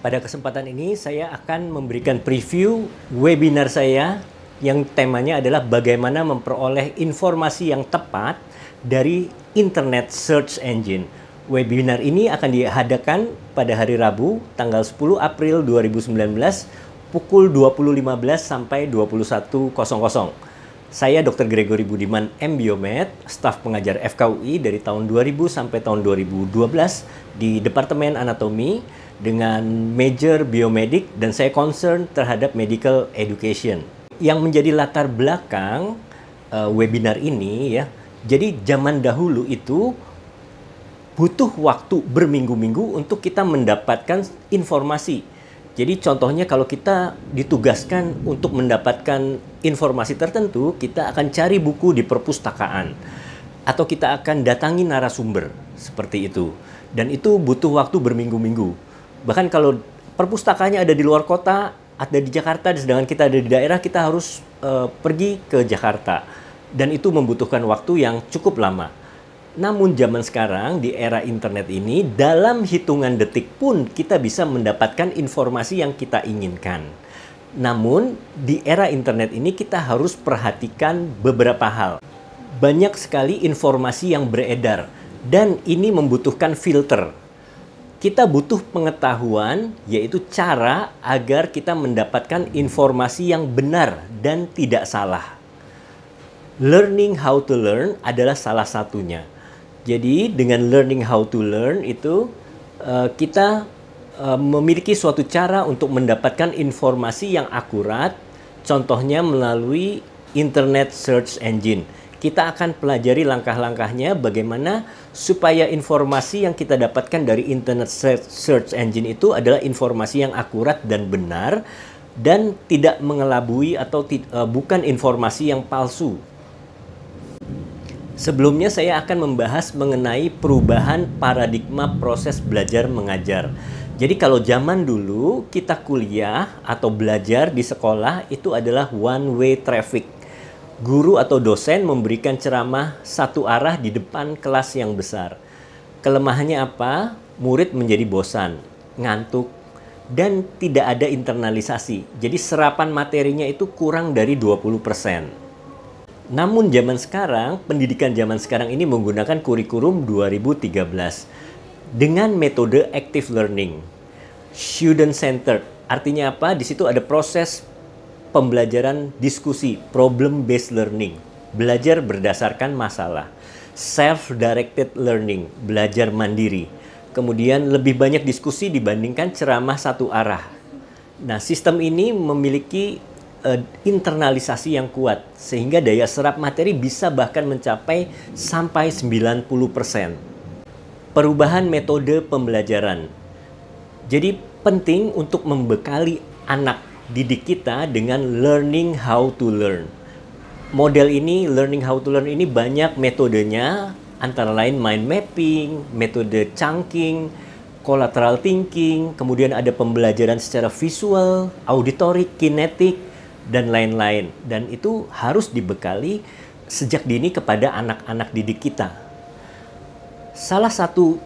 Pada kesempatan ini saya akan memberikan preview webinar saya yang temanya adalah bagaimana memperoleh informasi yang tepat dari Internet Search Engine. Webinar ini akan diadakan pada hari Rabu, tanggal 10 April 2019, pukul 20.15 sampai 21.00. Saya Dr. Gregory Budiman, M.Biomed, staf pengajar FKUI dari tahun 2000 sampai tahun 2012 di Departemen Anatomi dengan major biomedik, dan saya concern terhadap medical education. Yang menjadi latar belakang webinar ini ya, jadi zaman dahulu itu butuh waktu berminggu-minggu untuk kita mendapatkan informasi. Jadi contohnya kalau kita ditugaskan untuk mendapatkan informasi tertentu, kita akan cari buku di perpustakaan atau kita akan datangi narasumber seperti itu. Dan itu butuh waktu berminggu-minggu. Bahkan kalau perpustakaannya ada di luar kota, ada di Jakarta, sedangkan kita ada di daerah, kita harus pergi ke Jakarta. Dan itu membutuhkan waktu yang cukup lama. Namun zaman sekarang di era internet ini, dalam hitungan detik pun kita bisa mendapatkan informasi yang kita inginkan. Namun di era internet ini kita harus perhatikan beberapa hal. Banyak sekali informasi yang beredar dan ini membutuhkan filter. Kita butuh pengetahuan, yaitu cara agar kita mendapatkan informasi yang benar dan tidak salah. Learning how to learn adalah salah satunya. Jadi dengan learning how to learn itu kita memiliki suatu cara untuk mendapatkan informasi yang akurat, contohnya melalui Internet Search Engine. Kita akan pelajari langkah-langkahnya bagaimana supaya informasi yang kita dapatkan dari Internet Search Engine itu adalah informasi yang akurat dan benar dan tidak mengelabui atau bukan informasi yang palsu. Sebelumnya saya akan membahas mengenai perubahan paradigma proses belajar mengajar. Jadi kalau zaman dulu kita kuliah atau belajar di sekolah itu adalah one way traffic. Guru atau dosen memberikan ceramah satu arah di depan kelas yang besar. Kelemahannya apa? Murid menjadi bosan, ngantuk, dan tidak ada internalisasi. Jadi serapan materinya itu kurang dari 20%. Namun zaman sekarang, pendidikan zaman sekarang ini menggunakan kurikulum 2013 dengan metode active learning, student centered. Artinya apa? Di situ ada proses pembelajaran diskusi, problem based learning, belajar berdasarkan masalah, self directed learning, belajar mandiri. Kemudian lebih banyak diskusi dibandingkan ceramah satu arah. Nah, sistem ini memiliki internalisasi yang kuat sehingga daya serap materi bisa bahkan mencapai sampai 90%. Perubahan metode pembelajaran. Jadi penting untuk membekali anak didik kita dengan learning how to learn. Model ini, learning how to learn ini banyak metodenya, antara lain mind mapping, metode chunking, collateral thinking, kemudian ada pembelajaran secara visual, auditory, kinetik, dan lain-lain. Dan itu harus dibekali sejak dini kepada anak-anak didik kita. Salah satu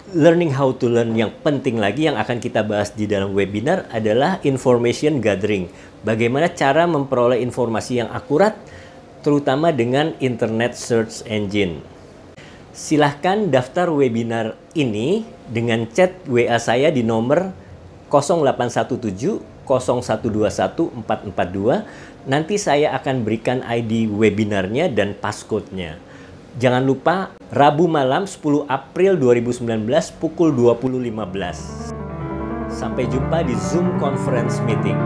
learning how to learn yang penting lagi yang akan kita bahas di dalam webinar adalah information gathering. Bagaimana cara memperoleh informasi yang akurat, terutama dengan Internet Search Engine. Silahkan daftar webinar ini dengan chat WA saya di nomor 0817 0121 442. Nanti saya akan berikan ID webinarnya dan passcode-nya. Jangan lupa Rabu malam 10 April 2019 pukul 20.15. Sampai jumpa di Zoom Conference Meeting.